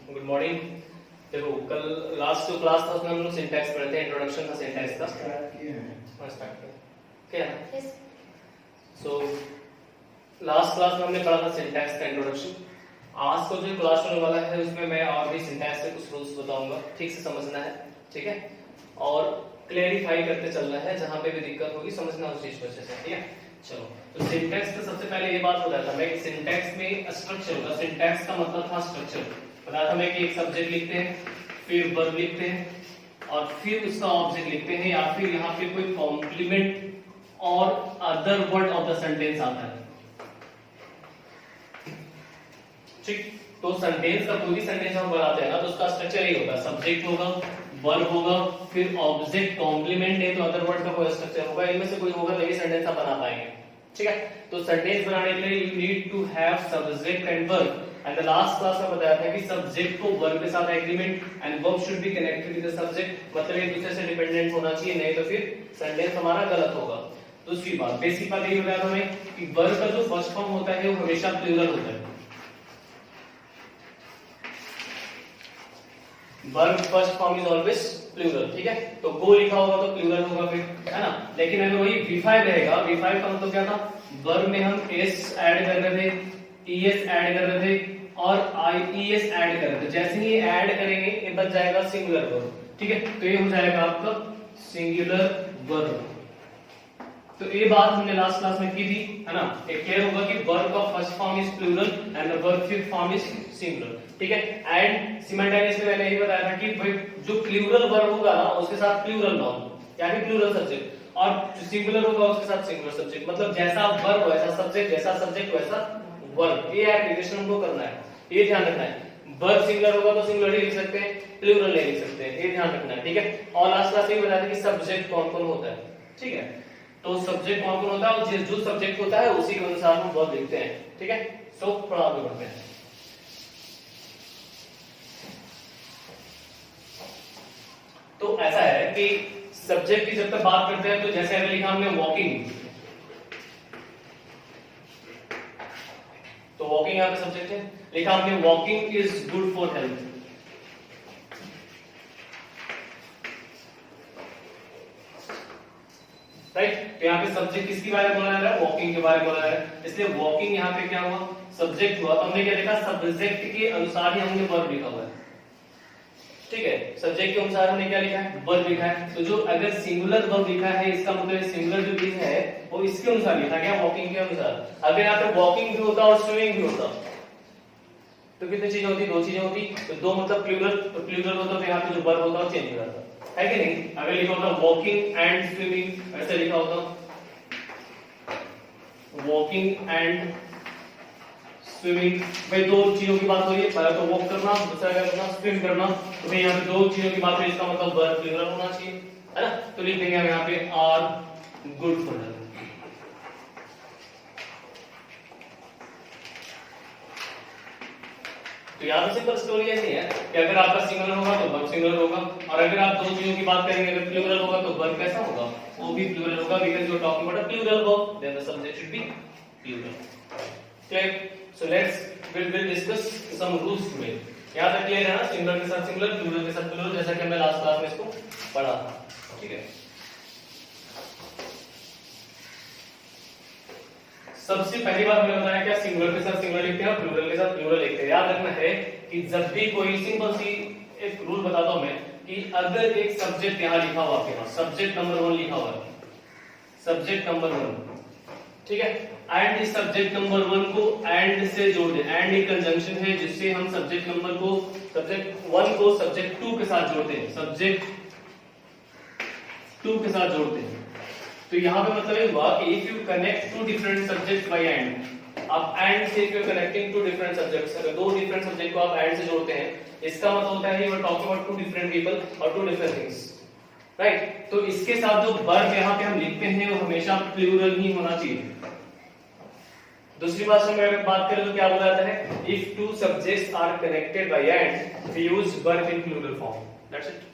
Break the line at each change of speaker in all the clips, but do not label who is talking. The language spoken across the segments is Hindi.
Good morning. देखो कल लास्ट जो क्लास था उसमें हम लोग सिंटैक्स पढ़े थे, इंट्रोडक्शन था सिंटैक्स का। क्या सो लास्ट क्लास में हमने पढ़ा था सिंटैक्स का इंट्रोडक्शन। आज को जो क्लास होने वाला है उसमें मैं और भी सिंटैक्स के कुछ रूल्स बताऊंगा, ठीक से समझना है, ठीक है, और क्लेरिफाई करते चलना है, जहां पे भी दिक्कत होगी समझना उस चीज को अच्छे से, ठीक है। चलो, तो सिंटैक्स का सबसे पहले ये बात बताया था मैं कि सिंटैक्स में स्ट्रक्चर होगा। सिंटैक्स का मतलब था स्ट्रक्चर। बताया था मैं कि एक सब्जेक्ट लिखते हैं, फिर वर्ब लिखते हैं और फिर उसका ऑब्जेक्ट लिखते हैं, या फिर यहाँ पे कोई कॉम्प्लीमेंट और other word of the sentence आता है, ठीक। तो सेंटेंस का कोई भी सेंटेंस हम बनाते हैं ना तो उसका स्ट्रक्चर यही होगा, सब्जेक्ट होगा, वर्ब होगा, फिर ऑब्जेक्ट, कॉम्प्लीमेंट है तो अदर वर्ड का कोई स्ट्रक्चर होगा, इनमें से कोई होगा तो ये सेंटेंस आप बना पाएंगे, ठीक है। तो सेंटेंस बनाने के लिए you need to have subject and verb. And the last class में बताया था कि सब्जेक्ट को वर्ब के साथ agreement and verb should be connected with the subject, मतलब एक दूसरे से डिपेंडेंट होना चाहिए, नहीं तो फिर सेंटेंस हमारा गलत होगा। दूसरी बात, बेसिक बात ये बताया था मैं कि वर्ब का जो फर्स्ट फॉर्म होता है वो हमेशा प्लूरल होता है। Verb first form is always plural, ठीक है। तो गो लिखा होगा तो प्लूरल होगा फिर, है ना। लेकिन अगर वही V5 रहेगा, V5 का मतलब क्या था, वर्ब में हम s ऐड कर रहे थे, es ऐड कर रहे थे और ies ऐड कर रहे थे। जैसे ही ऐड करेंगे ये बच जाएगा सिंगुलर वर्ब, ठीक है। तो ये हो जाएगा आपका सिंगुलर वर्ब। तो ये बात हमने लास्ट क्लास में की थी, है ना। एक क्लियर होगा कि वर्ब का first form is plural and the verb fifth form is singular, ठीक है। एंड सिमल्टेनियसली मैंने यही बताया था कि भाई जो प्लूरल वर्ब होगा ना उसके साथ प्लूरल नाउन यानी प्लूरल सब्जेक्ट, और जो सिंगुलर होगा उसके साथ सिंगुलर सब्जेक्ट, मतलब जैसा वर्ब वैसा सब्जेक्ट, जैसा सब्जेक्ट वैसा वर्ब। ये एप्लीकेशन हमको करना है, ये ध्यान रखना है। वर्ब सिंगुलर होगा तो सिंगुलर ही लिख सकते हैं, प्लूरल नहीं लिख सकते हैं, ये ध्यान रखना है, ठीक है। और लास्ट क्लास में बताया था कि सब्जेक्ट कौन कौन होता है, ठीक है। तो सब्जेक्ट कौन कौन होता है और जो सब्जेक्ट होता है उसी के अनुसार हम वर्ब लिखते हैं, ठीक है। सो थोड़ा आगे बढ़ते हैं। तो ऐसा है कि सब्जेक्ट की जब तक बात करते हैं तो जैसे अगर लिखा हमने वॉकिंग, तो वॉकिंग यहां पे सब्जेक्ट है, लिखा हमने walking is good for health, right. तो यहाँ पे सब्जेक्ट किसके बारे में बोला जा रहा है, वॉकिंग के बारे में बोला जा रहा है, इसलिए वॉकिंग यहाँ पे क्या हुआ, सब्जेक्ट हुआ। तो हमने क्या लिखा, सब्जेक्ट के अनुसार ही हमने वर्ब लिखा हुआ है, ठीक है। सब्जेक्ट के अनुसार हमने क्या लिखा है, वर्ब लिखा है। तो जो अगर सिंगुलर वर्ब लिखा है इसका मतलब सिंगुलर जो चीज है वो इसके अनुसार लिखा गया, वॉकिंग के अनुसार। अगर यहाँ पे वॉकिंग भी होता और स्विमिंग भी होता तो कितनी चीजें होती, दो चीजें होती। तो दो मतलब प्लूरल, तो प्लूरल होता तो यहाँ पे जो वर्ब होता वो चेंज हो जाता, है कि नहीं। अगर लिखा होता वॉकिंग एंड स्विमिंग, ऐसे लिखा होता वॉकिंग एंड स्विमिंग, भाई दो चीजों की बात हो रही है, पहला तो वॉक करना, दूसरा क्या करना, स्विम करना। तो भाई यहाँ पे दो चीजों की बात हो रही है, इसका मतलब वर्ब प्लूरल होना चाहिए, है ना। तो लिख देंगे हम यहाँ पे आर गुड फॉर हेल्थ। तो यहाँ पे सिंपल स्टोरी ऐसी है कि अगर आपका सिंगुलर होगा तो वर्ब सिंगुलर होगा, और अगर आप दो चीजों की बात करेंगे अगर प्लूरल होगा तो वर्ब कैसा होगा, वो भी प्लूरल होगा, because you are talking about a plural verb, then the subject should be plural. Clear? So let's will discuss some rules today. यहां तक क्लियर है ना, सिंगुलर के साथ सिंगुलर, प्लूरल के साथ प्लूरल, जैसा कि हमने लास्ट क्लास में इसको पढ़ा था, ठीक है। सबसे पहली बात मैंने बताया क्या, सिंगुलर के साथ सिंगुलर लिखते हैं और प्लूरल के साथ प्लूरल लिखते हैं। याद रखना है कि जब भी कोई सिंपल सी एक रूल बताता हूं मैं कि अगर एक सब्जेक्ट यहां लिखा हुआ आपके पास, सब्जेक्ट नंबर 1 लिखा हुआ है, सब्जेक्ट नंबर 1, ठीक है, एंड इस सब्जेक्ट नंबर 1 को एंड से जोड़ दें। एंड एक कंजंक्शन है जिससे हम सब्जेक्ट नंबर को, सब्जेक्ट 1 को सब्जेक्ट 2 के साथ जोड़ते हैं, सब्जेक्ट 2 के साथ जोड़ते हैं। तो यहाँ पे मतलब ये हुआ कि if you connect to different subject by and, आप एंड से if you connecting to different subjects, अगर दो डिफरेंट सब्जेक्ट को आप एंड से जोड़ते हैं, इसका मतलब होता है you are talking about two different people और टू डिफरेंट थिंग्स, राइट। तो इसके साथ जो वर्ब यहाँ पे हम लिखते हैं वो हमेशा प्लूरल ही होना चाहिए। दूसरी भाषा में अगर बात करें तो क्या बोला जाता है, if two subjects are connected by and we use verb in plural form, that's it.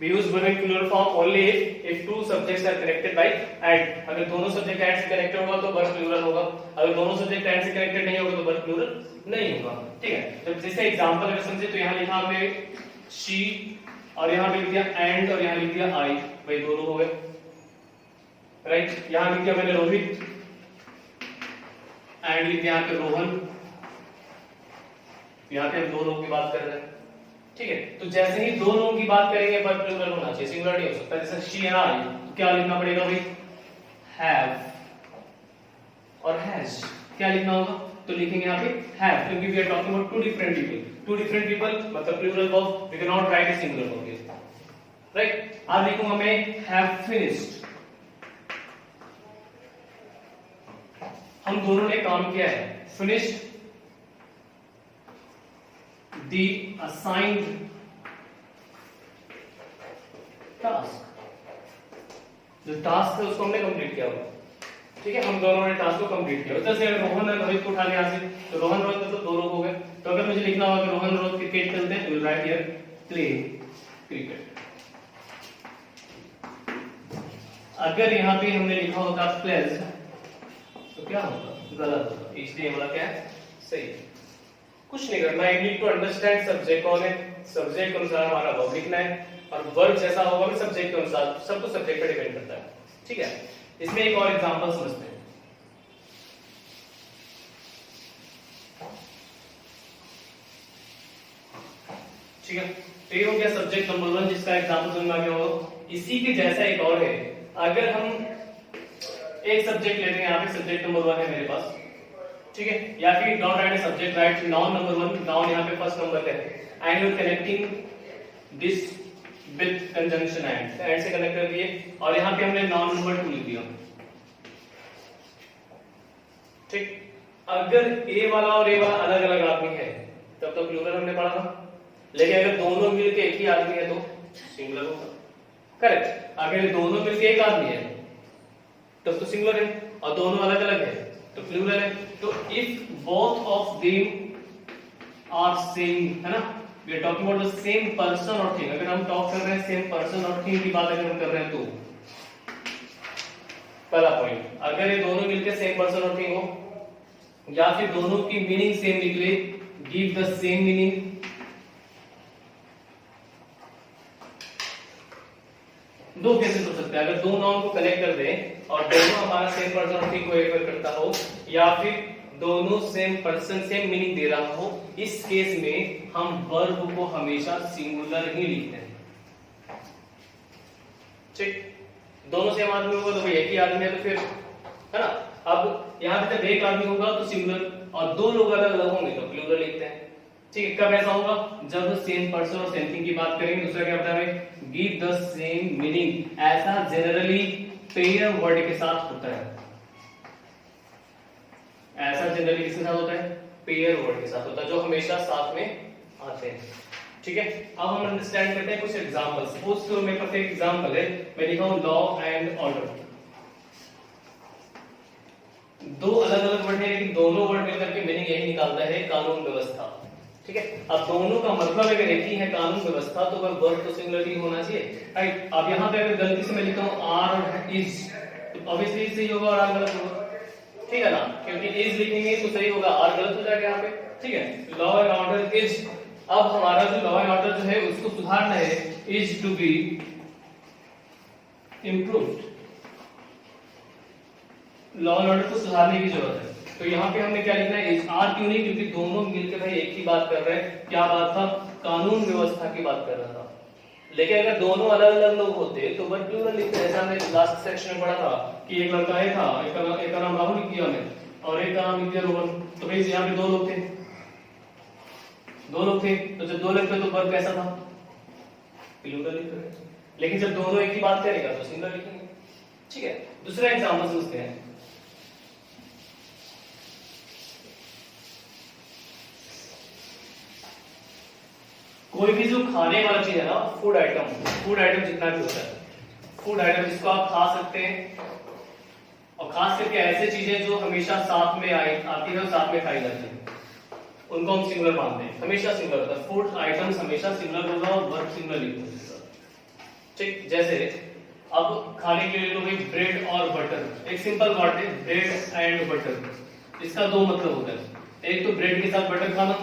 We use verb in plural form only if two subjects are connected by and। अगर दोनों सब्जेक्ट एंड से कनेक्टेड होगा तो वर्ब प्लूरल होगा, अगर दोनों सब्जेक्ट एंड से कनेक्टेड नहीं होगा तो वर्ब प्लूरल नहीं होगा। ठीक है, जब जैसे एग्जांपल अगर समझे तो यहाँ लिखा हमने शी और यहाँ पे लिख दिया एंड और यहाँ लिख दिया आई, भाई दो लोग हो गए, राइट। यहाँ लिख दिया मैंने रोहित एंड लिख दिया यहाँ पे रोहन, यहाँ पे हम दो लोगों की बात कर रहे हैं, ठीक है। तो जैसे ही दो लोगों की बात करेंगे पर प्लूरल होना चाहिए, सिंगुलर नहीं हो सकता। जैसे शी एंड आई, तो क्या लिखना पड़ेगा भाई, हैव और हैज, क्या लिखना होगा, तो लिखेंगे यहाँ पे हैव, क्योंकि we are talking about two different people, मतलब plural verb, we can not write a singular verb here, right. अब लिखूंगा मैं हैव फिनिश्ड, हम दोनों ने काम किया है, फिनिश्ड द असाइन्ड टास्क, जो टास्क है उसको हमने कंप्लीट किया हुआ, ठीक है, हम दोनों ने टास्क को कंप्लीट किया। जैसे रोहन ने रोहित को उठा लिया यहाँ से, तो रोहन रोहित तो दो लोग हो गए। तो अगर मुझे लिखना होगा कि रोहन रोहित क्रिकेट खेलते हैं, will write here play cricket. अगर यहाँ पे हमने लिखा होता प्लेज, तो क्या होगा, गलत होगा, इसलिए वाला क्या है, सही। कुछ नहीं करना, I need to understand subject कौन है, सब्जेक्ट के अनुसार हमारा वर्ब लिखना है, और वर्ब जैसा होगा भी सब्जेक्ट के अनुसार, सब कुछ सब्जेक्ट पे डिपेंड करता है, ठीक है। इसमें एक और एग्जांपल समझते हैं, ठीक है। तो ये हो गया सब्जेक्ट नंबर 1 जिसका एग्जांपल समझ में आ गया होगा। इसी के जैसा एक और है, अगर हम एक सब्जेक्ट लेते हैं, यहाँ पे सब्जेक्ट नंबर 1 है मेरे पास, ठीक है, या फिर don't write a subject, write noun number 1, noun यहाँ पे फर्स्ट नंबर पे है, and you are connecting this with conjunction and से कनेक्ट कर दिए, और यहाँ पे हमने नाउन नंबर 2 लिख दिया, ठीक। अगर ए वाला और ए वाला अलग अलग आदमी है तब तो प्लूरल हमने पढ़ा था, लेकिन अगर दोनों मिलके एक ही आदमी है तो सिंगुलर होगा, करेक्ट। अगर दोनों मिलके एक आदमी है तब तो सिंगुलर है, और दोनों अलग अलग है तो प्लूरल है। तो if both of them are same, है ना, we are talking about the same person और थिंग, अगर हम टॉक कर रहे हैं सेम पर्सन और थिंग की बात अगर हम कर रहे हैं तो पहला पॉइंट, अगर ये दोनों मिलकर सेम पर्सन और थिंग हो, या फिर दोनों की मीनिंग सेम निकले, गिव द सेम मीनिंग, दो केसेस हो सकते हैं, अगर दो नाउन को कनेक्ट कर दें और दोनों हमारा सेम पर्सन और थिंग को रेफर करता हो, या फिर दोनों सेम पर्सन सेम मीनिंग दे रहा हो, इस केस में हम वर्ब को हमेशा सिंगुलर ही लिखते हैं, ठीक। दोनों सेम आदमी होगा तो भाई एक ही आदमी है तो फिर, है ना। अब यहाँ पे जब एक आदमी होगा तो सिंगुलर, और दो लोग अलग अलग होंगे तो प्लूरल लिखते हैं, ठीक है। कब ऐसा होगा, जब सेम पर्सन और सेम थिंग की बात करेंगे। दूसरा क्या होता है, गिव द सेम मीनिंग, ऐसा जनरली पेयर वर्ड के साथ होता है, ऐसा जनरली किसके साथ होता है, पेयर वर्ड के साथ होता है, जो हमेशा साथ में आते हैं, ठीक है। अब हम अंडरस्टैंड करते हैं कुछ एग्जांपल। सपोज करो मेरे पास एक एग्जांपल है, मैं लिखा हूं लॉ एंड ऑर्डर, दो अलग अलग वर्ड है लेकिन दोनों वर्ड मिलकर के मीनिंग यही निकालता है, कानून व्यवस्था, ठीक है। अब दोनों का मतलब अगर एक ही है, कानून व्यवस्था, तो वह वर्ड तो सिंगुलर ही होना चाहिए, राइट। अब यहाँ पे अगर गलती से मैं लिखता हूँ आर और इज, तो ऑब्वियसली सही होगा और आर गलत होगा, ठीक है ना, क्योंकि इज लिखेंगे तो सही होगा, आर गलत हो जाएगा यहाँ पे, ठीक है। लॉ एंड ऑर्डर इज, अब हमारा जो लॉ एंड ऑर्डर जो है उसको सुधारना है, is to be improved, law and order को सुधारने की जरूरत है। तो यहाँ पे हमने क्या लिखना है, इज, आर क्यों नहीं, क्योंकि दोनों मिलकर भाई एक ही बात कर रहे हैं, क्या बात था, कानून व्यवस्था की बात कर रहा था। लेकिन अगर दोनों अलग अलग लोग होते तो वर्ड प्लूरल लिखते, ऐसा हमने लास्ट सेक्शन में पढ़ा था कि एक लड़का है था, एक का नाम राहुल लिख दिया हमने और एक का नाम लिख दिया रोहन, तो भाई यहाँ पे दो लोग थे, तो जब दो लोग थे तो वर्ब कैसा था, प्लूरल लिख रहे हैं। लेकिन जब दोनों एक ही बात करेगा तो सिंगुलर लिखेंगे, ठीक है। दूसरा एग्जांपल समझते हैं, कोई भी जो खाने वाला चीज है ना, फूड आइटम जितना भी होता है, फूड आइटम जिसको आप खा सकते हैं, और खास करके ऐसे चीजें जो हमेशा साथ में आती है और साथ में खाई जाती है, उनको हम सिंगुलर मानते हैं, हमेशा सिंगुलर होता है। फूड आइटम्स हमेशा सिंगुलर होगा और वर्ब सिंगुलर लिखा, ठीक। जैसे अब खाने के लिए लोग ब्रेड और बटर, एक सिंपल वर्ड है ब्रेड एंड बटर, इसका दो मतलब होता है, एक तो ब्रेड के साथ बटर खाना,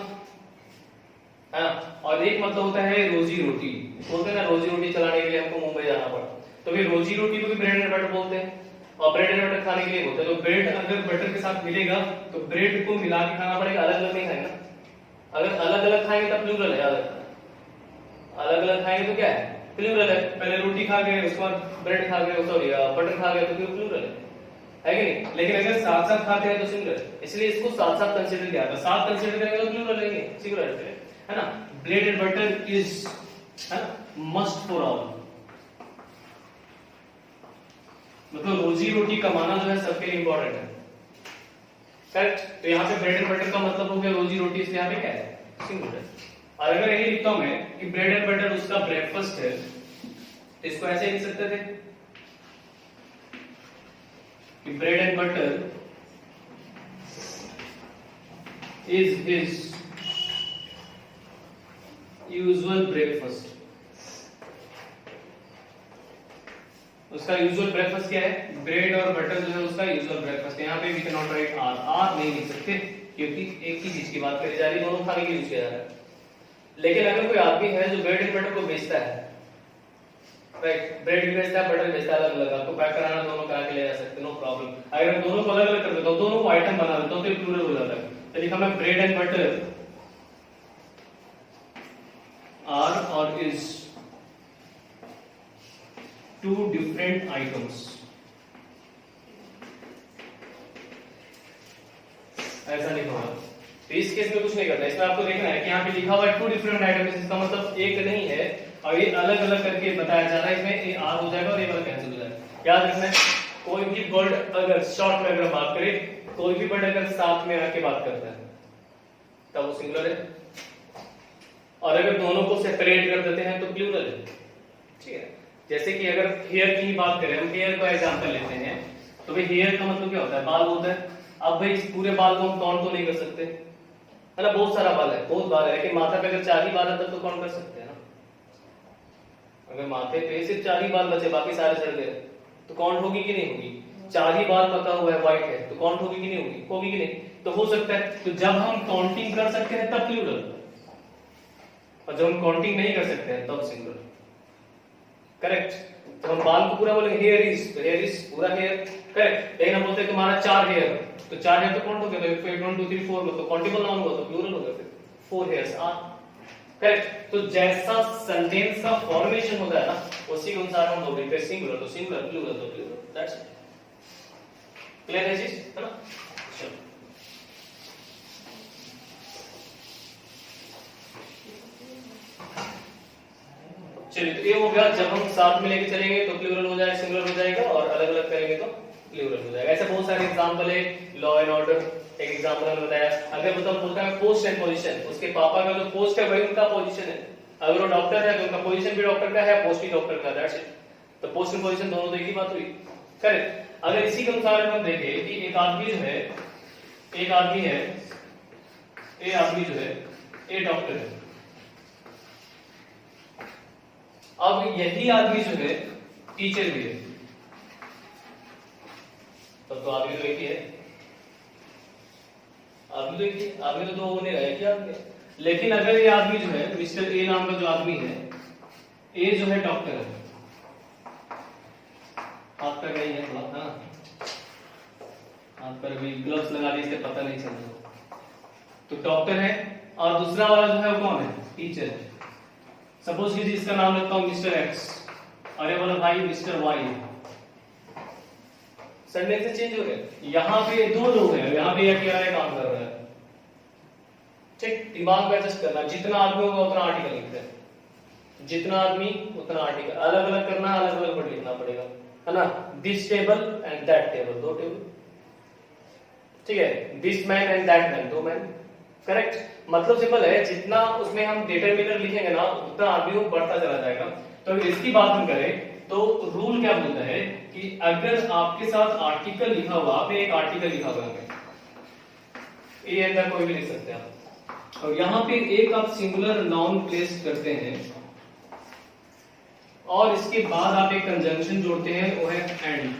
है ना। और एक मतलब होता है रोजी रोटी, बोलते हैं ना रोजी रोटी चलाने के लिए हमको मुंबई जाना पड़ा, तो फिर रोजी रोटी को भी ब्रेड एंड बटर बोलते हैं, और ब्रेड एंड बटर खाने के लिए बोलते हैं। तो ब्रेड अगर बटर के साथ मिलेगा तो ब्रेड को मिला के खाना पड़ेगा, अलग अलग नहीं खाएंगे। अगर अलग अलग खाएंगे तब प्लूरल है, याद रखना। अलग अलग खाएंगे तो क्या है, प्लूरल है। पहले रोटी खा गए, उसके बाद ब्रेड खा गए, सॉरी बटर खा गए, तो फिर प्लूरल है कि नहीं। लेकिन अगर साथ साथ खाते हैं तो सिंगुलर, इसलिए इसको साथ साथ कंसीडर किया था। साथ कंसीडर करेंगे तो प्लूरल लेंगे, सिंगुलर है ना। ब्रेड एंड बटर इज, है ना, मस्ट फॉर ऑल, मतलब रोजी रोटी कमाना जो है सबके लिए इंपॉर्टेंट है, करेक्ट। तो यहाँ पे ब्रेड एंड बटर का मतलब हो गया रोजी रोटी, इसलिए यहाँ पे क्या है, सिंगुलर। और अगर यही लिखता हूं मैं कि ब्रेड एंड बटर उसका ब्रेकफास्ट है, तो इसको ऐसे लिख सकते थे कि bread and butter is his usual breakfast. उसका यूजुअल ब्रेकफास्ट क्या है, ब्रेड और बटर जो है उसका यूजुअल ब्रेकफास्ट। यहाँ पे we can not write are, are नहीं लिख सकते क्योंकि एक ही चीज की बात करी जा रही है, दोनों खाने के लिए यूज किया जा रहा है। लेकिन अगर कोई आदमी है जो ब्रेड एंड बटर को बेचता है, राइट, ब्रेड भी बेचता है, बटर भी बेचता है, अलग अलग, आपको पैक कराना दोनों करा के ले जा सकते, नो प्रॉब्लम। अगर मैं दोनों को अलग अलग कर देता हूँ, दोनों को आइटम बना देता हूँ, तो प्लूरल हो जाता है। तो लिखा मैं ब्रेड एंड बटर आर और इज टू डिफरेंट आइटम्स, ऐसा लिखा हुआ। तो इस केस में कुछ नहीं करना, इसमें आपको देखना है कि यहाँ पे लिखा हुआ है टू डिफरेंट आइटम्स, इसका मतलब एक नहीं है, और ये अलग अलग करके बताया जा रहा है। इसमें ये आर हो जाएगा और ये वाला कैंसिल हो जाएगा। याद रखना है, कोई भी वर्ड अगर शॉर्ट में अगर बात करें, कोई भी वर्ड अगर साथ में आके बात करता है तब वो सिंगुलर है, और अगर दोनों को सेपरेट कर देते हैं तो प्लूरल है, ठीक है। जैसे कि अगर हेयर की बात करें, हम हेयर को एग्जांपल लेते हैं, तो भाई हेयर का मतलब क्या होता है, बाल होता है। अब भाई इस पूरे बाल को हम काउंट तो नहीं कर सकते, है ना, बहुत सारा बाल है, बहुत बाल है, लेकिन माथा पे अगर 4 ही बाल है तब तो काउंट कर सकते हैं ना। अगर माथे पे सिर्फ 4 ही बाल बचे, बाकी सारे झड़ गए, तो काउंट होगी कि नहीं होगी। 4 ही बाल पका हुआ है, व्हाइट है, तो काउंट होगी कि नहीं होगी, होगी कि नहीं, तो हो सकता है। तो जब हम काउंटिंग कर सकते हैं तब प्लूरल, और जब हम काउंटिंग नहीं कर सकते हैं तब सिंगुलर, करेक्ट। तो हम बाल को पूरा बोलेंगे हेयर इज, तो हेयर इज पूरा हेयर, करेक्ट। लेकिन हम बोलते हैं तुम्हारा 4 हेयर, तो 4 हेयर तो काउंट हो गया, तो 1 2 3 4 तो काउंटेबल नाउन हुआ, तो प्लूरल हो गया, फिर 4 हेयर्स आर, करेक्ट। तो जैसा सेंटेंस का फॉर्मेशन होता है ना, उसी के अनुसार हम बोलते हैं सिंगुलर तो सिंगुलर, प्लूरल तो प्लूरल, दैट्स इट। क्लियर है चीज, है ना। चलो चलिए, तो ये हो गया, जब हम साथ में लेके चलेंगे तो प्लूरल हो जाएगा, सिंगुलर हो जाएगा, और अलग अलग करेंगे तो प्लूरल हो जाएगा। ऐसे बहुत सारे एग्जांपल है, लॉ एंड ऑर्डर एक एग्जांपल मैंने बताया। अगर मतलब बोलता है पोस्ट एंड पोजीशन, उसके पापा का जो पोस्ट है वही उनका पोजीशन है। अगर वो डॉक्टर है तो उनका पोजीशन भी डॉक्टर का है, पोस्ट भी डॉक्टर का, दैट्स इट। तो पोस्ट एंड पोजीशन दोनों तो एक ही बात हुई, करेक्ट। अगर इसी के अनुसार हम देखें कि एक आदमी जो है, एक आदमी है, ये आदमी जो है ये डॉक्टर है, अब यही आदमी जो है टीचर भी है, तब तो आदमी तो एक ही है, आदमी तो एक ही, आदमी तो 2 होने रहा है, क्या आदमी। लेकिन अगर ये आदमी जो है मिस्टर ए नाम का जो आदमी है, ए जो है डॉक्टर है, हाथ पर नहीं है थोड़ा, हाँ हाथ पर भी ग्लव्स लगा दिए, इससे पता नहीं चल रहा, तो डॉक्टर है। और दूसरा वाला जो है वो कौन है, टीचर है। सपोज कीजिए इसका नाम रखता हूं मिस्टर एक्स, और ये वाला भाई मिस्टर वाई, सरनेम से चेंज हो गए। यहाँ पे 2 लोग हैं, यहाँ पे अकेला काम कर रहा है, ठीक। दिमाग में एडजस्ट करना, जितना आदमी होगा उतना आर्टिकल लिखते हैं, जितना आदमी उतना आर्टिकल, अलग अलग करना, अलग अलग वर्ड लिखना पड़ेगा, है ना। This table and that table, 2 table, ठीक है। This man and that man, 2 man, correct. मतलब सिंपल है, जितना उसमें हम डिटरमिनर लिखेंगे ना उतना आदमी बढ़ता चला जाएगा। तो अगर इसकी बात हम करें तो रूल क्या बोलता है कि अगर आपके साथ आर्टिकल लिखा हुआ, आपने एक आर्टिकल लिखा हुआ है, ये अंदर कोई भी लिख सकते हैं आप, और यहाँ पे एक आप सिंगुलर नाउन प्लेस करते हैं, और इसके बाद आप एक कंजंक्शन जोड़ते हैं, वो है एंड,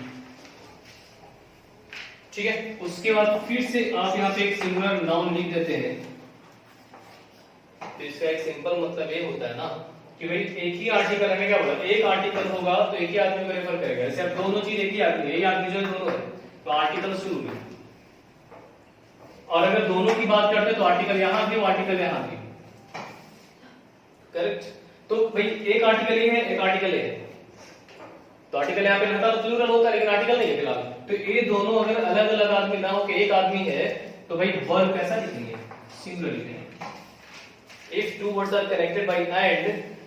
ठीक है। उसके बाद फिर से आप यहाँ पे एक सिंगुलर नाउन लिख देते हैं, तो इसका एक सिंपल मतलब ये होता है ना कि भाई एक ही आर्टिकल हमें क्या बोला, एक आर्टिकल होगा तो एक ही आदमी को रेफर करेगा। जैसे अब दोनों चीज एक ही आदमी, यही आदमी जो है दोनों है, तो आर्टिकल शुरू में। और अगर दोनों की बात करते हैं तो आर्टिकल यहां भी, आर्टिकल यहां भी, करेक्ट। तो भाई एक आर्टिकल ये है, एक आर्टिकल ये है, तो आर्टिकल यहाँ पे रहता तो प्लूरल होता, लेकिन आर्टिकल नहीं है फिलहाल। तो ये दोनों अगर अलग अलग आदमी ना हो कि एक आदमी है, तो भाई वर्ब कैसा लिखेंगे, सिंगुलर लिखेंगे। If two words are connected by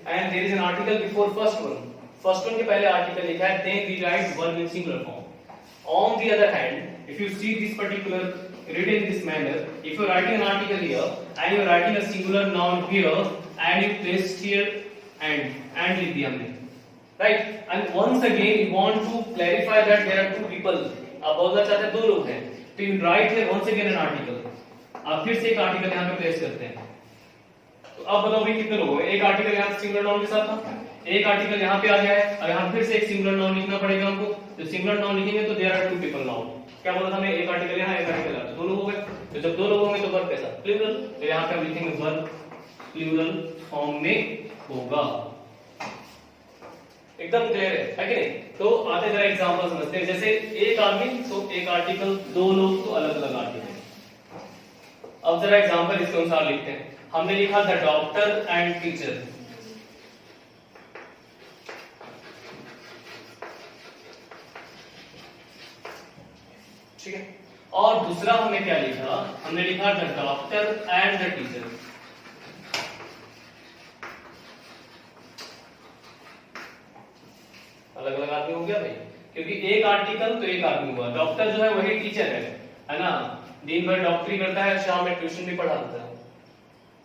and there is an article before first one के पहले आर्टिकल लिखा है, then we write verb in singular form. On the other hand, if you see this particular written in this manner, if you are writing an article here and you are writing a singular noun here and you place here and लिख दिया हमने, right? And once again you want to clarify that there are two people, आप बोलना चाहते हैं दो लोग हैं, तो you write here once again an article, आप फिर से एक आर्टिकल यहाँ पे प्लेस करते हैं। तो अब बताओ भाई कितने लोग हो, एक आर्टिकल यहाँ सिंगुलर नाउन के साथ था, एक आर्टिकल यहाँ पे आ गया है, और यहाँ फिर से एक सिंगुलर नाउन लिखना पड़ेगा हमको। तो सिंगुलर नाउन लिखेंगे तो there are two people now, क्या बोला था मैं, एक आर्टिकल यहाँ एक आर्टिकल यहाँ, तो दो लोग हो गए। तो जब दो लोग होंगे तो वर्ब कैसा, प्लूरल, तो यहाँ पे हम लिखेंगे वर्ब प्लूरल फॉर्म में होगा। एकदम क्लियर है कि नहीं? तो आते जरा एग्जांपल समझते हैं। जैसे एक आदमी तो एक आर्टिकल, दो लोग तो अलग अलग आर्टिकल। अब जरा एग्जांपल इसके अनुसार लिखते हैं। हमने लिखा द डॉक्टर एंड टीचर, ठीक है। और दूसरा हमने क्या लिखा, हमने लिखा the doctor and the teacher. अलग अलग आदमी हो गया भाई, क्योंकि एक आर्टिकल तो एक आदमी हुआ। डॉक्टर जो है वही टीचर है ना, दिन भर डॉक्टरी करता है, शाम में ट्यूशन भी पढ़ाता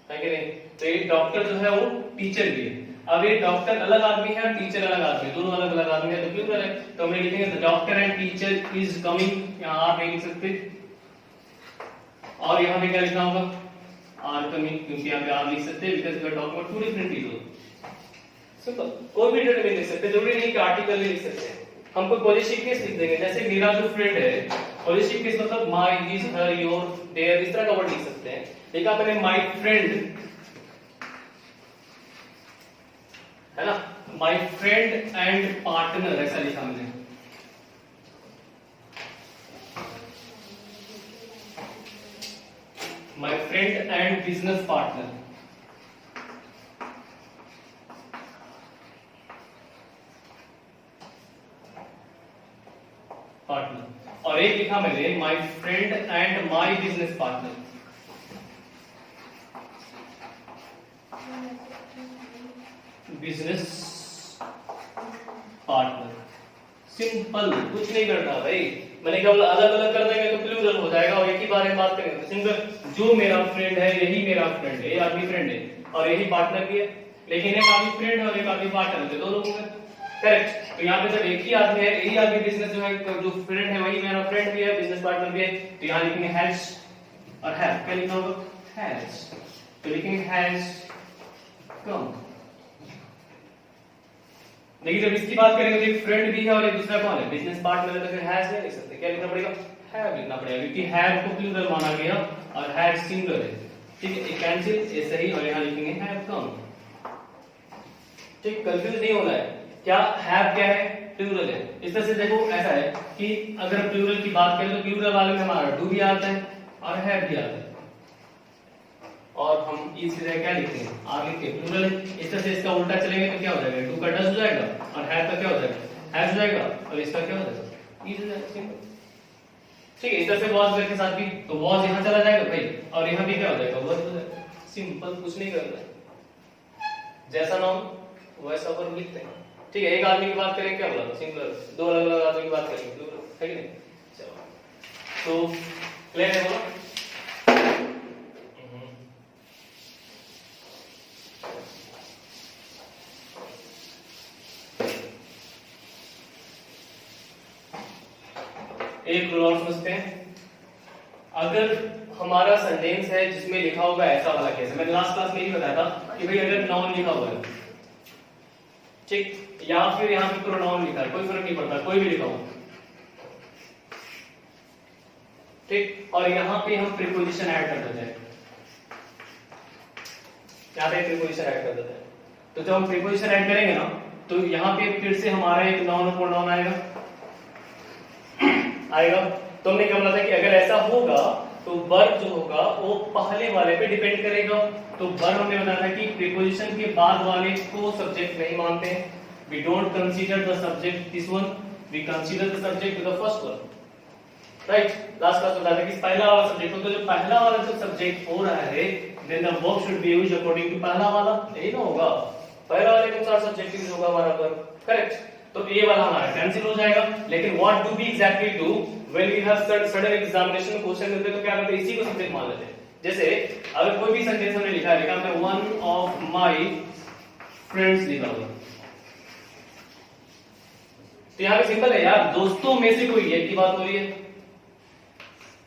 है कि नहीं? तो ये डॉक्टर जो है वो टीचर भी है। अब ये डॉक्टर अलग आदमी है और टीचर अलग आदमी है, दोनों अलग अलग आदमी है, तो प्लूरल है। तो हमने लिखेंगे the doctor and teacher is coming, यहाँ आप नहीं लिख सकते, और यहाँ पे क्या लिखना होगा, आर कमिंग, क्योंकि यहाँ पे आप लिख सकते हैं because we are talking about two different people. Simple, कोई भी डिटेल लिख सकते, जरूरी नहीं कि आर्टिकल ही लिख सकते। हम कोई पॉजिटिव केस लिख देंगे, जैसे मेरा जो फ्रेंड है, पॉजिटिव केस मतलब my, his, her, your, their, इस तरह का वर्ड लिख सकते हैं। देखा मैंने माय फ्रेंड, है ना, माय फ्रेंड एंड पार्टनर ऐसा लिखा मैंने। My friend and business partner, और एक लिखा मैंने my friend and my business partner. Business partner, simple, कुछ नहीं करना भाई। मैंने क्या बोला, अलग अलग कर देंगे तो प्लूरल हो जाएगा, और एक ही बारे में बात करेंगे तो सिंगल। जो मेरा फ्रेंड है यही मेरा फ्रेंड है, ये आदमी फ्रेंड है और यही पार्टनर भी है, लेकिन एक आदमी फ्रेंड है और एक आदमी पार्टनर है, दो लोग हो गए, करेक्ट। तो यहाँ पे जब एक ही आदमी है, यही आदमी बिजनेस जो है, जो फ्रेंड है वही मेरा फ्रेंड भी है, बिजनेस पार्टनर भी है, तो यहाँ लिखेंगे हैज और हैव, क्या लिखना होगा, हैज। तो लिखेंगे हैज कम। लेकिन जब इसकी बात करेंगे तो एक फ्रेंड भी है और एक दूसरा कौन है, बिजनेस पार्टनर है, तो फिर हैज नहीं लिख सकते, क्या लिखना पड़ेगा, हैव लिखना पड़ेगा, क्योंकि हैव को प्लूरल माना गया और हैज सिंगुलर है, ठीक है। एक कैंसिल ये सही, और यहाँ लिखेंगे हैव कम, ठीक। कंफ्यूज नहीं होना है, क्या हैव क्या है, प्लूरल है। इस तरह से देखो, ऐसा है कि अगर प्लूरल की बात करें तो प्लूरल वाले में हमारा डू भी आता है और हैव भी आता है, और हम इस जगह क्या लिखते हैं, आर लिख के प्लूरल है। इस तरह से इसका उल्टा चलेंगे तो क्या हो जाएगा, डू का डज हो जाएगा और हैव का क्या हो जाएगा, हैज हो जाएगा, और इसका क्या हो जाएगा, इज हो जाएगा, सिंपल, ठीक है। इस तरह से वॉज के साथ भी, तो वॉज यहाँ चला जाएगा भाई, और यहाँ भी क्या हो जाएगा, वर्ब हो जाएगा, सिंपल, कुछ नहीं करना है, जैसा नाउन वैसा वर्ब लिखते हैं, ठीक है। एक आदमी की बात करें, क्या बोला, सिंगुलर, दो अलग अलग आदमी की बात करेंगे प्लूरल, है कि नहीं? चलो, तो क्लियर है बोला। एक रूल और समझते हैं। अगर हमारा सेंटेंस है जिसमें लिखा होगा ऐसा वाला केस, मैंने लास्ट क्लास में ही बताया था कि भाई अगर नाउन लिखा हुआ है, ठीक, या फिर यहाँ पे प्रोनाउन लिखा है, कोई फर्क नहीं पड़ता, कोई भी लिखा हो, ठीक, और यहाँ पे हम प्रीपोजिशन ऐड कर देते हैं, यहाँ पे प्रीपोजिशन ऐड कर देते हैं। तो जब हम प्रीपोजिशन ऐड करेंगे ना तो यहाँ पे फिर से हमारा एक नाउन और प्रोनाउन आएगा। तो हमने क्या बोला था कि अगर ऐसा होगा तो वर्ब जो होगा वो पहले वाले पे डिपेंड करेगा। तो वर्ब हमने बताया था कि प्रीपोजिशन के बाद वाले को सब्जेक्ट नहीं मानते हैं। We don't consider the subject this one, we consider the subject with the first one, right. Last class बताया था कि पहला वाला सब्जेक्ट हो तो जो पहला वाला जो सब्जेक्ट हो रहा है then the verb should be used according to पहला वाला, यही ना होगा। पहला वाले के अनुसार सब्जेक्ट यूज होगा हमारा वर्ब, करेक्ट। तो ये वाला हमारा कैंसिल हो जाएगा। लेकिन what do we exactly do when we have sudden examination question मिलते तो क्या करते हैं, इसी को सब्जेक्ट मान लेते हैं। जैसे अगर कोई भी सेंटेंस हमने लिखा है, हमने वन ऑफ माय फ्रेंड्स लिखा हुआ, तो यहाँ पे सिंपल है यार, दोस्तों में से कोई एक की बात हो रही है,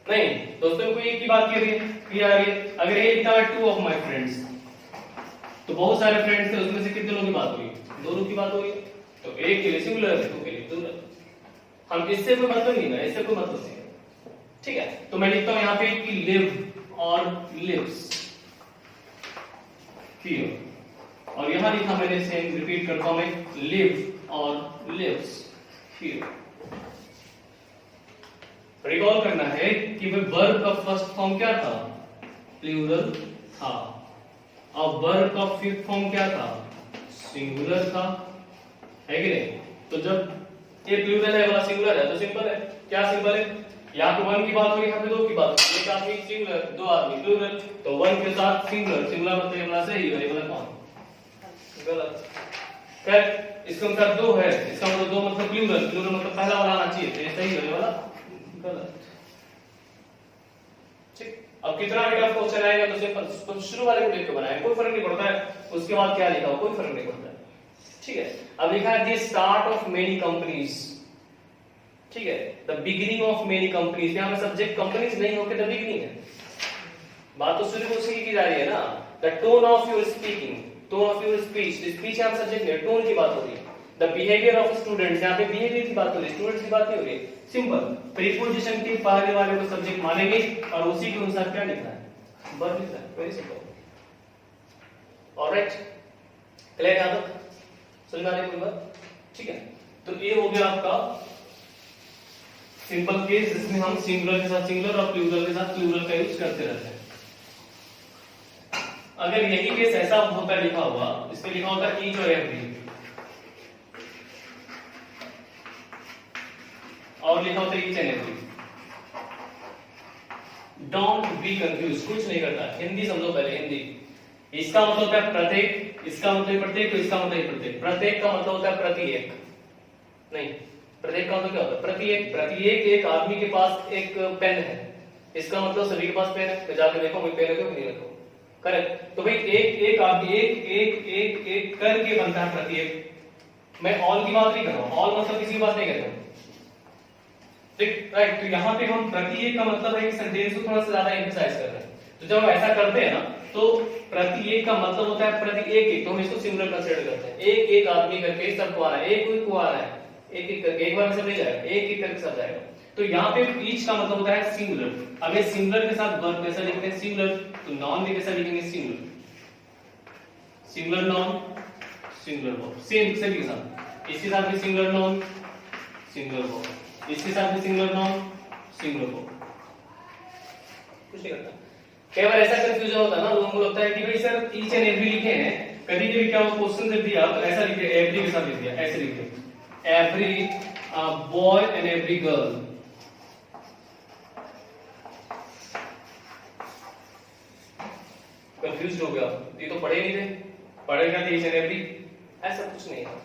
नहीं दोस्तों में कोई एक की बात की रही है। अगर ये लिखा है टू ऑफ माय फ्रेंड्स तो बहुत सारे फ्रेंड्स थे, उसमें से कितने लोगों की बात हुई, दो लोगों की बात हुई। तो एक के लिए सिंगुलर है, दो के लिए प्लूरल। हम इससे कोई मतलब नहीं है, इससे कोई मतलब नहीं है, ठीक है। तो मैं लिखता हूं यहाँ पे कि लिव और लिव्स हियर, और यहां लिखा मैंने सेम रिपीट करता हूं मैं, लिव और लिव्स हियर। रिकॉल करना है कि भाई वर्ब का फर्स्ट फॉर्म क्या था, प्लूरल था, और वर्ब का फिफ्थ फॉर्म क्या था, सिंगुलर था, है कि नहीं। तो जब ये प्लूरल है वाला सिंगुलर है तो सिंपल है, क्या सिंपल है, यहाँ पे वन की बात हो रही है, यहाँ पे दो की बात हो रही है, एक आदमी सिंगुलर, दो आदमी प्लूरल, तो वन के साथ सिंगुलर, सिंगुलर मतलब ये वाला सही है, ये वाला कौन गलत, करेक्ट। इसका मतलब दो है, इसका मतलब दो मतलब प्लूरल, प्लूरल मतलब पहला वाला आना चाहिए, तो ये सही है, ये वाला गलत, ठीक। अब कितना भी टफ क्वेश्चन आएगा तो सिंपल, तो शुरू वाले को देख के बनाए, कोई फर्क नहीं पड़ता है उसके बाद क्या लिखा हो, कोई फर्क नहीं पड़ता है, ठीक है। अब लिखा है the start of many companies, ठीक है, the beginning of many companies, यहां पे सब्जेक्ट कंपनीज नहीं होके द बिगिनिंग है, बात तो शुरू उसी की जा रही है ना। The tone of your speaking, tone of your speech, speech यहां सब्जेक्ट नहीं है, टोन की बात हो रही है। द बिहेवियर ऑफ स्टूडेंट्स, यहां पे बिहेवियर की बात हो रही है, स्टूडेंट्स की बात नहीं हो रही है। सिंपल, प्रीपोजिशन के पहले वाले को सब्जेक्ट मानेंगे और उसी के अनुसार क्या लिखना है, वर्ब लिखना है, वेरी सिंपल, ऑलराइट, क्लियर है यहां तक, समझ में आ रही है कोई बात, ठीक है। तो ये हो गया आपका सिंपल केस जिसमें हम सिंगुलर के साथ सिंगुलर और प्लूरल के साथ प्लूरल का यूज करते रहते हैं। अगर यही केस ऐसा होता लिखा हुआ, इसमें लिखा होता ईच और एवरी, और लिखा होता each and every, don't be confuse, कुछ नहीं करता, हिंदी समझो पहले, हिंदी इसका मतलब होता है प्रत्येक, इसका मतलब प्रत्येक, तो इसका मतलब प्रत्येक, प्रत्येक का मतलब होता है प्रति एक, नहीं प्रत्येक का मतलब क्या होता है, प्रति एक, प्रति एक आदमी के पास एक पेन है, इसका मतलब सभी के पास पेन है, तो जाके देखो कोई पेन है तो नहीं रखो, करेक्ट। तो भाई एक एक आदमी एक एक एक एक करके बनता है प्रति एक, मैं ऑल की बात नहीं कर रहा हूं, ऑल मतलब किसी की बात नहीं कर रहा हूं, ठीक, राइट। तो यहाँ पे हम प्रति एक का मतलब है कि सेंटेंस को थोड़ा सा ज्यादा एम्फसाइज कर रहे हैं। तो जब हम ऐसा करते हैं ना तो प्रति एक का मतलब होता है प्रति एक, तो हम इसको सिंगुलर कंसीडर करते हैं, एक एक आदमी करके सबको आ रहा है, एक कोई को आ रहा है, एक एक करके, एक बार में सब नहीं जाएगा, एक एक करके सब जाएगा। तो यहाँ पे ईच का मतलब होता है सिंगुलर। अब ये सिंगुलर के साथ वर्ब कैसा लिखते हैं, सिंगुलर, तो नाउन भी कैसा लिखेंगे, singular, singular noun, singular verb, same सभी के साथ, इसके साथ भी सिंगुलर नाउन, सिंगुलर वर्ब, इसके साथ भी सिंगुलर नाउन, सिंगुलर वर्ब, कुछ नहीं करता। कई बार ऐसा कंफ्यूजन होता है ना, लोगों को लगता है कि भाई सर ईच एंड एवरी लिखे हैं, कभी कभी क्या हो क्वेश्चन जब दिया तो ऐसा लिखे, एवरी के साथ लिख दिया, ऐसे लिखे every boy and every girl, confuse हो गया, ये तो पढ़े नहीं थे, पढ़ेगा ईच एंड एवरी, ऐसा कुछ नहीं है,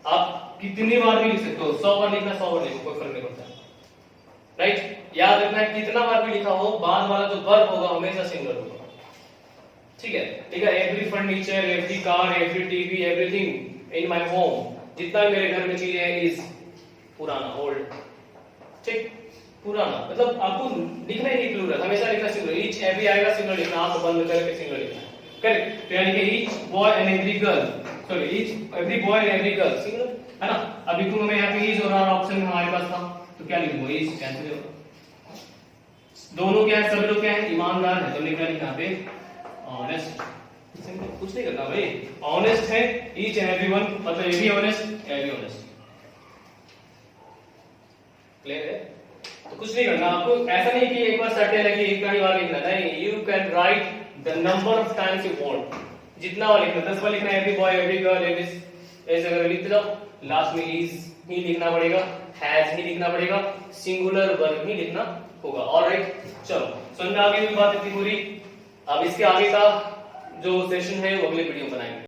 आप कितनी बार भी लिख सकते हो, 100 बार लिखना 100 बार लिखो, कोई फर्क नहीं पड़ता, राइट। याद रखना है कितना बार भी लिखा हो, बाद वाला जो वर्ब होगा हमेशा सिंगुलर होगा, ठीक है, ठीक है। Every furniture, every car, every TV, everything in my home, जितना भी मेरे घर में चीजें हैं, इज पुराना, ओल्ड, ठीक, पुराना, मतलब आपको लिखना ही नहीं प्लूरल, हमेशा लिखना सिंगुलर, ईच एवरी आएगा सिंगुलर लिखना, आप बंद करके सिंगुलर लिखना, करेक्ट। तो यानी कि each boy and every girl, sorry each every boy and every girl, singular है ना। अब लिखूंगा मैं यहाँ पे ईच और आर ऑप्शन में हमारे पास था, तो क्या लिखूंगा, ईच कैंसिल होगा, दोनों क्या है, सभी लोग क्या है, ईमानदार है, तो लिखा यहाँ पे ऑनेस्ट, कुछ नहीं करना भाई, ऑनेस्ट है ईच एंड एवरीवन, मतलब ये भी ऑनेस्ट, ये भी ऑनेस्ट। क्लियर है? तो कुछ नहीं करना आपको, ऐसा नहीं कि एक बार सर्टेन है कि एक ही बार लिखना, नहीं, you can write the number of times you want, जितना बार लिखना, 10 बार लिखना है, every boy every girl every, ऐसे अगर लिखते जाओ, लास्ट में इज ही लिखना पड़ेगा, हैज ही लिखना पड़ेगा, सिंगुलर वर्ब ही लिखना होगा। ऑलराइट, चलो समझ में आ गई बात इतनी पूरी। अब इसके आगे का जो सेशन है वो अगले वीडियो में बनाएंगे।